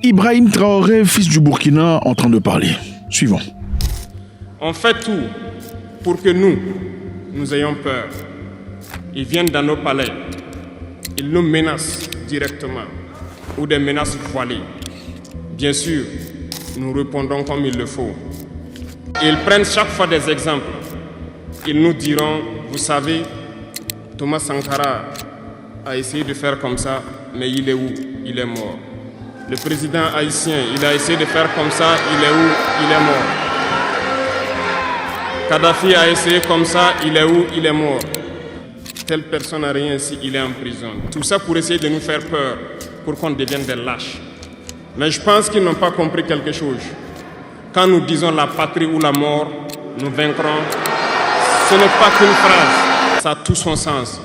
Ibrahim Traoré, fils du Burkina, en train de parler. Suivant. On fait tout pour que nous ayons peur. Ils viennent dans nos palais. Ils nous menacent directement ou des menaces voilées. Bien sûr, nous répondons comme il le faut. Ils prennent chaque fois des exemples. Ils nous diront, vous savez, Thomas Sankara a essayé de faire comme ça, mais il est où? Il est mort. Le président haïtien, il a essayé de faire comme ça, il est où? Il est mort. Kadhafi a essayé comme ça, il est où? Il est mort. Telle personne n'a rien ici, il est en prison. Tout ça pour essayer de nous faire peur, pour qu'on devienne des lâches. Mais je pense qu'ils n'ont pas compris quelque chose. Quand nous disons la patrie ou la mort, nous vaincrons, ce n'est pas qu'une phrase, ça a tout son sens.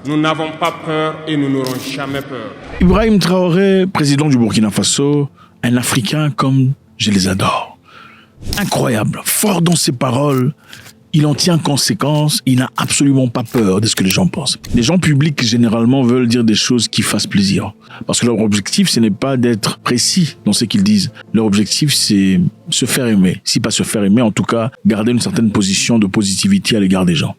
Nous n'avons pas peur et nous n'aurons jamais peur. Ibrahim Traoré, président du Burkina Faso, un Africain comme je les adore. Incroyable, fort dans ses paroles, il en tient conséquence, il n'a absolument pas peur de ce que les gens pensent. Les gens publics, généralement, veulent dire des choses qui fassent plaisir. Parce que leur objectif, ce n'est pas d'être précis dans ce qu'ils disent. Leur objectif, c'est se faire aimer. Si pas se faire aimer, en tout cas, garder une certaine position de positivité à l'égard des gens.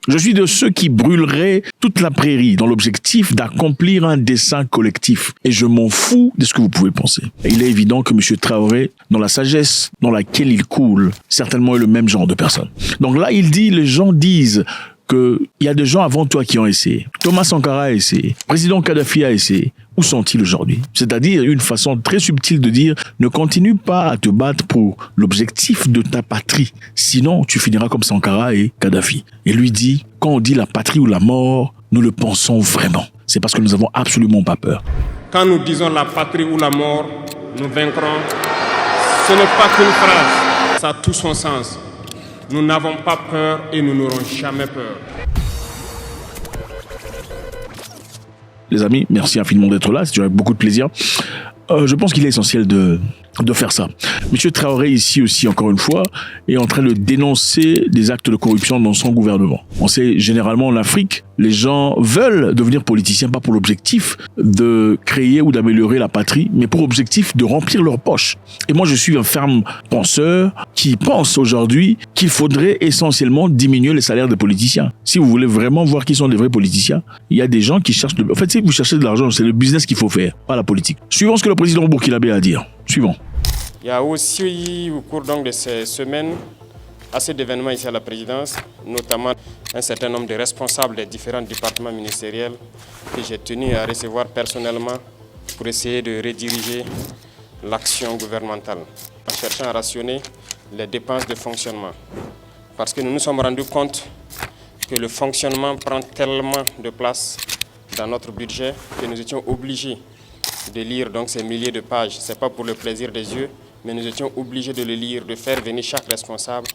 Je suis de ceux qui brûleraient toute la prairie dans l'objectif d'accomplir un dessein collectif. Et je m'en fous de ce que vous pouvez penser. Et il est évident que M. Traoré, dans la sagesse dans laquelle il coule, certainement est le même genre de personne. Donc là, il dit, les gens disent qu'il y a des gens avant toi qui ont essayé. Thomas Sankara a essayé. Président Kadhafi a essayé. Où sont-ils aujourd'hui? C'est-à-dire une façon très subtile de dire ne continue pas à te battre pour l'objectif de ta patrie. Sinon, tu finiras comme Sankara et Kadhafi. Et lui dit, quand on dit la patrie ou la mort, nous le pensons vraiment. C'est parce que nous n'avons absolument pas peur. Quand nous disons la patrie ou la mort, nous vaincrons, ce n'est pas qu'une phrase, ça a tout son sens. Nous n'avons pas peur et nous n'aurons jamais peur. Les amis, merci infiniment d'être là, c'est avec beaucoup de plaisir. Je pense qu'il est essentiel de faire ça. Monsieur Traoré, ici aussi, encore une fois, est en train de dénoncer des actes de corruption dans son gouvernement. On sait, généralement en Afrique, les gens veulent devenir politiciens, pas pour l'objectif de créer ou d'améliorer la patrie, mais pour objectif de remplir leurs poches. Et moi, je suis un ferme penseur qui pense aujourd'hui qu'il faudrait essentiellement diminuer les salaires des politiciens. Si vous voulez vraiment voir qui sont des vrais politiciens, il y a des gens qui cherchent... En fait, si vous cherchez de l'argent, c'est le business qu'il faut faire, pas la politique. Suivons ce que le président burkinabé a à dire. Suivant. Il y a aussi, au cours donc de ces semaines, assez d'événements ici à la présidence, notamment un certain nombre de responsables des différents départements ministériels que j'ai tenu à recevoir personnellement pour essayer de rediriger l'action gouvernementale en cherchant à rationner les dépenses de fonctionnement. Parce que nous nous sommes rendus compte que le fonctionnement prend tellement de place dans notre budget que nous étions obligés de lire donc ces milliers de pages. Ce n'est pas pour le plaisir des yeux, mais nous étions obligés de le lire, de faire venir chaque responsable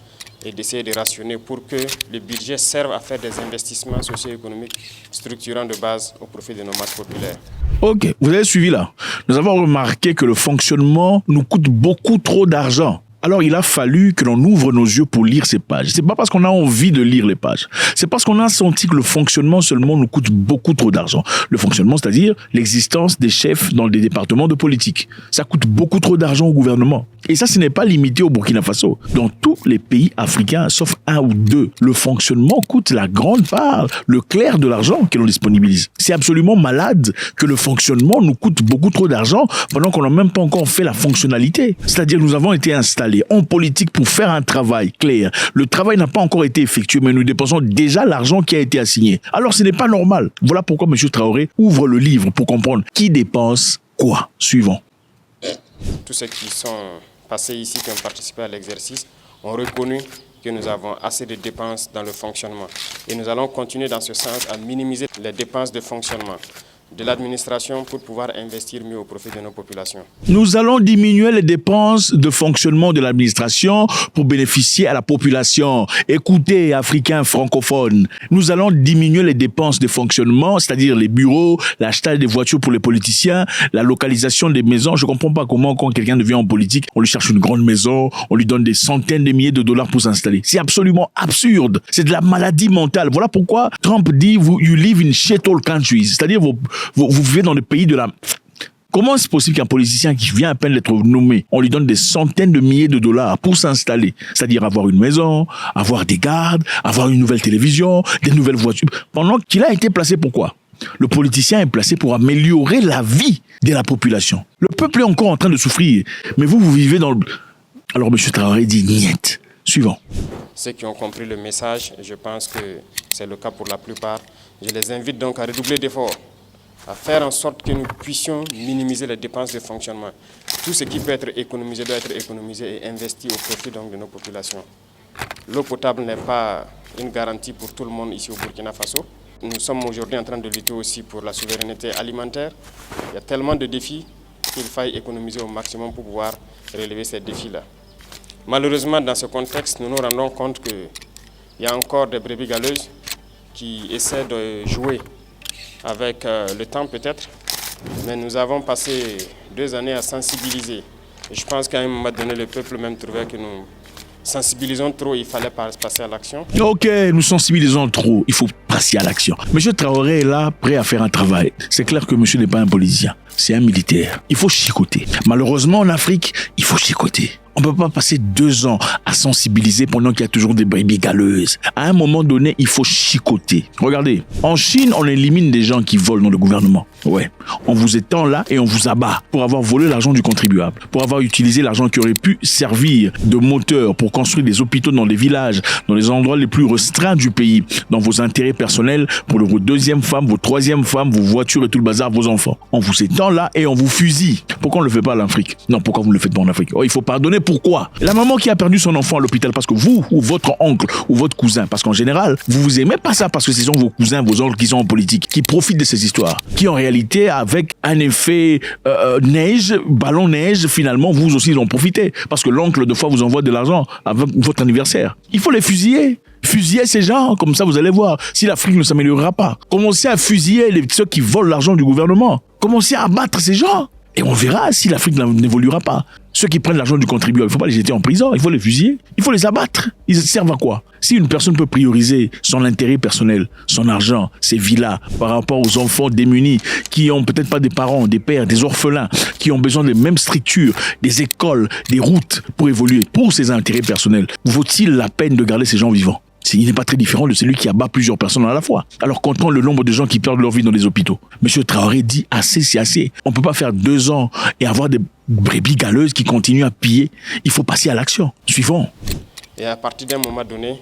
et d'essayer de rationner pour que le budget serve à faire des investissements socio-économiques structurants de base au profit de nos masses populaires. Ok, vous avez suivi là. Nous avons remarqué que le fonctionnement nous coûte beaucoup trop d'argent. Alors il a fallu que l'on ouvre nos yeux pour lire ces pages. C'est pas parce qu'on a envie de lire les pages. C'est parce qu'on a senti que le fonctionnement seulement nous coûte beaucoup trop d'argent. Le fonctionnement, c'est-à-dire l'existence des chefs dans des départements de politique. Ça coûte beaucoup trop d'argent au gouvernement. Et ça, ce n'est pas limité au Burkina Faso. Dans tous les pays africains, sauf un ou deux, le fonctionnement coûte la grande part, le clair de l'argent que l'on disponibilise. C'est absolument malade que le fonctionnement nous coûte beaucoup trop d'argent pendant qu'on n'a même pas encore fait la fonctionnalité. C'est-à-dire nous avons été installés en politique pour faire un travail clair. Le travail n'a pas encore été effectué, mais nous dépensons déjà l'argent qui a été assigné. Alors ce n'est pas normal. Voilà pourquoi M. Traoré ouvre le livre pour comprendre qui dépense quoi. Suivant. Tous ceux qui sont passés ici, qui ont participé à l'exercice, ont reconnu que nous avons assez de dépenses dans le fonctionnement. Et nous allons continuer dans ce sens à minimiser les dépenses de fonctionnement de l'administration pour pouvoir investir mieux au profit de nos populations. Nous allons diminuer les dépenses de fonctionnement de l'administration pour bénéficier à la population. Écoutez, Africains francophones, nous allons diminuer les dépenses de fonctionnement, c'est-à-dire les bureaux, l'achetage des voitures pour les politiciens, la localisation des maisons. Je ne comprends pas comment, quand quelqu'un devient en politique, on lui cherche une grande maison, on lui donne des centaines de milliers de dollars pour s'installer. C'est absolument absurde. C'est de la maladie mentale. Voilà pourquoi Trump dit « You live in shithole countries », c'est-à-dire vous vivez dans des pays de la... Comment est-ce possible qu'un politicien qui vient à peine d'être nommé, on lui donne des centaines de milliers de dollars pour s'installer, c'est-à-dire avoir une maison, avoir des gardes, avoir une nouvelle télévision, des nouvelles voitures, pendant qu'il a été placé pourquoi? Le politicien est placé pour améliorer la vie de la population. Le peuple est encore en train de souffrir, mais vous vivez dans le... Alors M. Traoré dit niet. Suivant. Ceux qui ont compris le message, je pense que c'est le cas pour la plupart. Je les invite donc à redoubler d'efforts, à faire en sorte que nous puissions minimiser les dépenses de fonctionnement. Tout ce qui peut être économisé doit être économisé et investi au profit donc de nos populations. L'eau potable n'est pas une garantie pour tout le monde ici au Burkina Faso. Nous sommes aujourd'hui en train de lutter aussi pour la souveraineté alimentaire. Il y a tellement de défis qu'il faille économiser au maximum pour pouvoir relever ces défis-là. Malheureusement, dans ce contexte, nous nous rendons compte qu'il y a encore des brebis galeuses qui essaient de jouer avec le temps peut-être, mais nous avons passé 2 années à sensibiliser. Et je pense qu'à un moment donné, le peuple même trouvait que nous sensibilisons trop, il fallait passer à l'action. Ok, nous sensibilisons trop, il faut passer à l'action. Monsieur Traoré est là, prêt à faire un travail. C'est clair que monsieur n'est pas un politicien, c'est un militaire. Il faut chicoter. Malheureusement, en Afrique, il faut chicoter. On ne peut pas passer 2 ans à sensibiliser pendant qu'il y a toujours des brebis galeuses. À un moment donné, il faut chicoter. Regardez, en Chine, on élimine des gens qui volent dans le gouvernement. Ouais, on vous étend là et on vous abat pour avoir volé l'argent du contribuable, pour avoir utilisé l'argent qui aurait pu servir de moteur pour construire des hôpitaux dans les villages, dans les endroits les plus restreints du pays, dans vos intérêts personnels, pour vos 2e femmes, vos 3e femmes, vos voitures et tout le bazar, vos enfants. On vous étend là et on vous fusille. Pourquoi on ne le fait pas en Afrique? Non, pourquoi vous ne le faites pas en Afrique? Oh, il faut pardonner. Pourquoi? La maman qui a perdu son enfant à l'hôpital parce que vous, ou votre oncle, ou votre cousin, parce qu'en général, vous aimez pas ça parce que ce sont vos cousins, vos oncles qui sont en politique, qui profitent de ces histoires, qui en réalité, avec un effet neige, ballon neige, finalement, vous aussi en profitez. Parce que l'oncle, de fois, vous envoie de l'argent avec votre anniversaire. Il faut les fusiller. Fusiller ces gens, comme ça vous allez voir si l'Afrique ne s'améliorera pas. Commencez à fusiller ceux qui volent l'argent du gouvernement. Commencez à abattre ces gens. Et on verra si l'Afrique n'évoluera pas. Ceux qui prennent l'argent du contribuable, il ne faut pas les jeter en prison, il faut les fusiller, il faut les abattre. Ils servent à quoi? Si une personne peut prioriser son intérêt personnel, son argent, ses villas, par rapport aux enfants démunis, qui ont peut-être pas des parents, des pères, des orphelins, qui ont besoin des mêmes structures, des écoles, des routes pour évoluer, pour ses intérêts personnels, vaut-il la peine de garder ces gens vivants? Il n'est pas très différent de celui qui abat plusieurs personnes à la fois. Alors comptons le nombre de gens qui perdent leur vie dans les hôpitaux. Monsieur Traoré dit assez, c'est assez. On ne peut pas faire 2 ans et avoir des brebis galeuses qui continuent à piller. Il faut passer à l'action. Suivant. Et à partir d'un moment donné,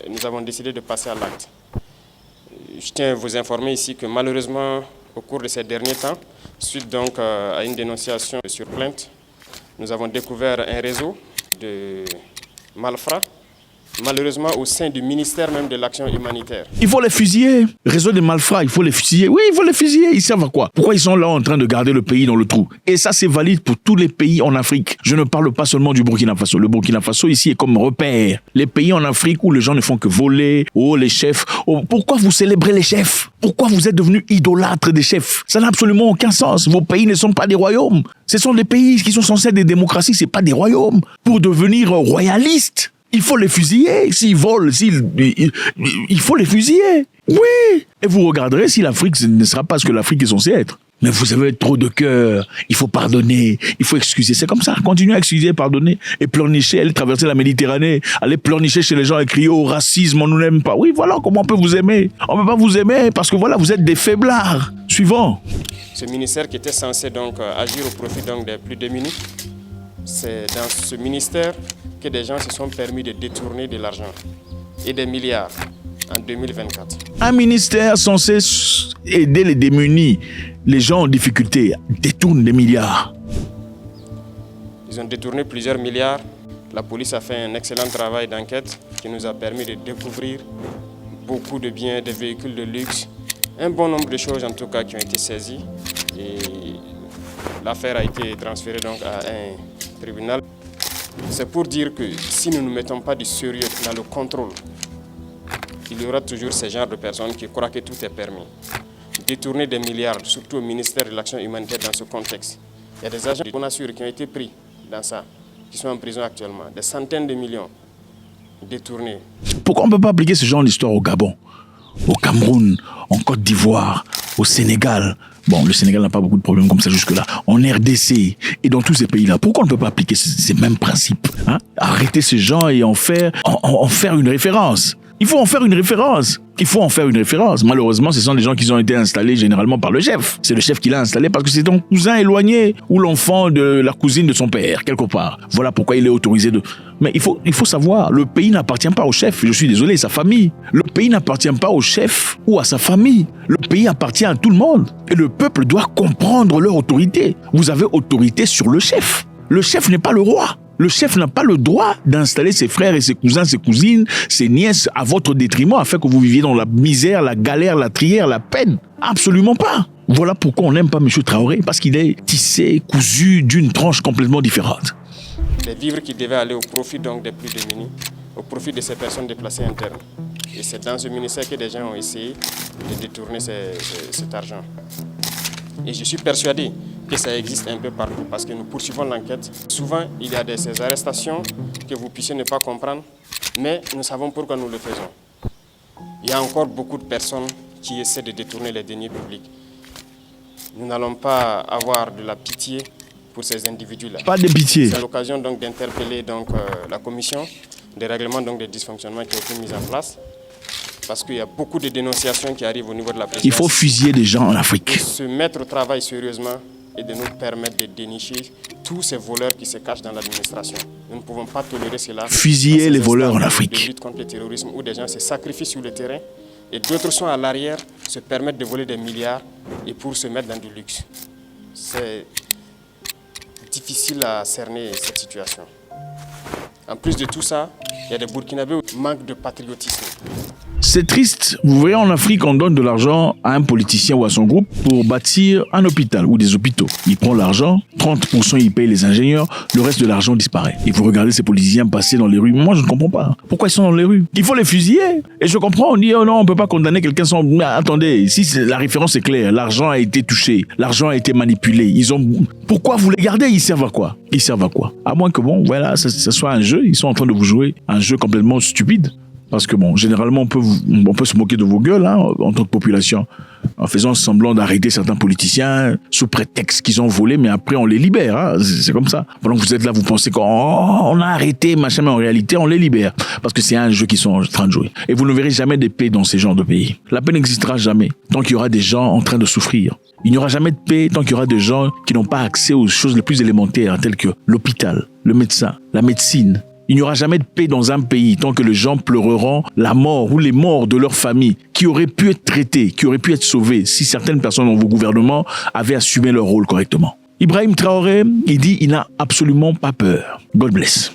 nous avons décidé de passer à l'acte. Je tiens à vous informer ici que malheureusement, au cours de ces derniers temps, suite donc à une dénonciation sur plainte, nous avons découvert un réseau de malfrats, malheureusement au sein du ministère même de l'action humanitaire. Il faut les fusiller. Réseau des malfrats, il faut les fusiller. Oui, il faut les fusiller. Ils servent à quoi? Pourquoi ils sont là en train de garder le pays dans le trou? Et ça, c'est valide pour tous les pays en Afrique. Je ne parle pas seulement du Burkina Faso. Le Burkina Faso, ici, est comme repère. Les pays en Afrique où les gens ne font que voler, les chefs. Pourquoi vous célébrez les chefs? Pourquoi vous êtes devenus idolâtres des chefs? Ça n'a absolument aucun sens. Vos pays ne sont pas des royaumes. Ce sont des pays qui sont censés être des démocraties, ce n'est pas des royaumes. Pour devenir royalistes, il faut les fusiller. S'ils volent, il faut les fusiller. Oui. Et vous regarderez si l'Afrique ne sera pas ce que l'Afrique est censée être. Mais vous avez trop de cœur. Il faut pardonner. Il faut excuser. C'est comme ça. Continuez à excuser, pardonner. Et pleurnicher, aller traverser la Méditerranée. Aller pleurnicher chez les gens et crier au racisme, on nous n'aime pas. Oui, voilà comment on peut vous aimer. On ne peut pas vous aimer parce que voilà, vous êtes des faiblards. Suivant. Ce ministère qui était censé donc agir au profit donc des plus démunis, c'est dans ce ministère que des gens se sont permis de détourner de l'argent et des milliards en 2024. Un ministère censé aider les démunis, les gens en difficulté, détourne des milliards. Ils ont détourné plusieurs milliards. La police a fait un excellent travail d'enquête qui nous a permis de découvrir beaucoup de biens, des véhicules de luxe, un bon nombre de choses en tout cas qui ont été saisies. Et l'affaire a été transférée donc à un tribunal. C'est pour dire que si nous ne mettons pas du sérieux dans le contrôle, il y aura toujours ce genre de personnes qui croient que tout est permis. Détourner des milliards, surtout au ministère de l'Action humanitaire dans ce contexte. Il y a des agents de Bonasure qui ont été pris dans ça, qui sont en prison actuellement. Des centaines de millions détournés. Pourquoi on ne peut pas appliquer ce genre d'histoire au Gabon, au Cameroun, en Côte d'Ivoire, au Sénégal, Bon, le Sénégal n'a pas beaucoup de problèmes comme ça jusque-là. En RDC et dans tous ces pays-là, pourquoi on ne peut pas appliquer ces mêmes principes, hein? Arrêter ces gens et en faire une référence. Il faut en faire une référence. Malheureusement, ce sont des gens qui ont été installés généralement par le chef. C'est le chef qui l'a installé parce que c'est ton cousin éloigné ou l'enfant de la cousine de son père, quelque part. Voilà pourquoi il est autorisé de... Mais il faut savoir, le pays n'appartient pas au chef. Je suis désolé, sa famille. Le pays n'appartient pas au chef ou à sa famille. Le pays appartient à tout le monde. Et le peuple doit comprendre leur autorité. Vous avez autorité sur le chef. Le chef n'est pas le roi. Le chef n'a pas le droit d'installer ses frères et ses cousins, ses cousines, ses nièces à votre détriment afin que vous viviez dans la misère, la galère, la trière, la peine. Absolument pas. Voilà pourquoi on n'aime pas M. Traoré, parce qu'il est tissé, cousu d'une tranche complètement différente. Les vivres qui devaient aller au profit donc des plus démunis, au profit de ces personnes déplacées internes. Et c'est dans ce ministère que des gens ont essayé de détourner cet argent. Et je suis persuadé que ça existe un peu partout parce que nous poursuivons l'enquête. Souvent, il y a ces arrestations que vous puissiez ne pas comprendre, mais nous savons pourquoi nous le faisons. Il y a encore beaucoup de personnes qui essaient de détourner les deniers publics. Nous n'allons pas avoir de la pitié pour ces individus-là. Pas de pitié. C'est l'occasion donc d'interpeller la commission des règlements donc des dysfonctionnements qui ont été mis en place. Parce qu'il y a beaucoup de dénonciations qui arrivent au niveau de la présidence. Il faut fusiller des gens en Afrique. Se mettre au travail sérieusement et de nous permettre de dénicher tous ces voleurs qui se cachent dans l'administration. Nous ne pouvons pas tolérer cela. Fusiller les voleurs en Afrique. De lutte contre le terrorisme où des gens se sacrifient sur le terrain et d'autres sont à l'arrière, se permettent de voler des milliards et pour se mettre dans du luxe. C'est difficile à cerner cette situation. En plus de tout ça, il y a des Burkinabés qui manquent de patriotisme. C'est triste. Vous verrez, en Afrique, on donne de l'argent à un politicien ou à son groupe pour bâtir un hôpital ou des hôpitaux. Il prend l'argent, 30% il paye les ingénieurs, le reste de l'argent disparaît. Et vous regardez ces politiciens passer dans les rues. Moi, je ne comprends pas. Pourquoi ils sont dans les rues? Il faut les fusiller. Et je comprends, on dit, oh non, on ne peut pas condamner quelqu'un sans... Mais attendez, ici, la référence est claire. L'argent a été touché. L'argent a été manipulé. Pourquoi vous les gardez? Ils servent à quoi? À moins que, bon, voilà, ça soit un jeu. Ils sont en train de vous jouer un jeu complètement stupide. Parce que bon, généralement, on peut se moquer de vos gueules, hein, en tant que population, en faisant semblant d'arrêter certains politiciens sous prétexte qu'ils ont volé, mais après on les libère. Hein, c'est comme ça. Pendant que vous êtes là, vous pensez qu'on a arrêté, machin, mais en réalité, on les libère. Parce que c'est un jeu qu'ils sont en train de jouer. Et vous ne verrez jamais de paix dans ces genres de pays. La paix n'existera jamais tant qu'il y aura des gens en train de souffrir. Il n'y aura jamais de paix tant qu'il y aura des gens qui n'ont pas accès aux choses les plus élémentaires, telles que l'hôpital, le médecin, la médecine. Il n'y aura jamais de paix dans un pays tant que les gens pleureront la mort ou les morts de leur famille qui auraient pu être traitées, qui auraient pu être sauvées si certaines personnes dans vos gouvernements avaient assumé leur rôle correctement. Ibrahim Traoré, il dit il n'a absolument pas peur. God bless.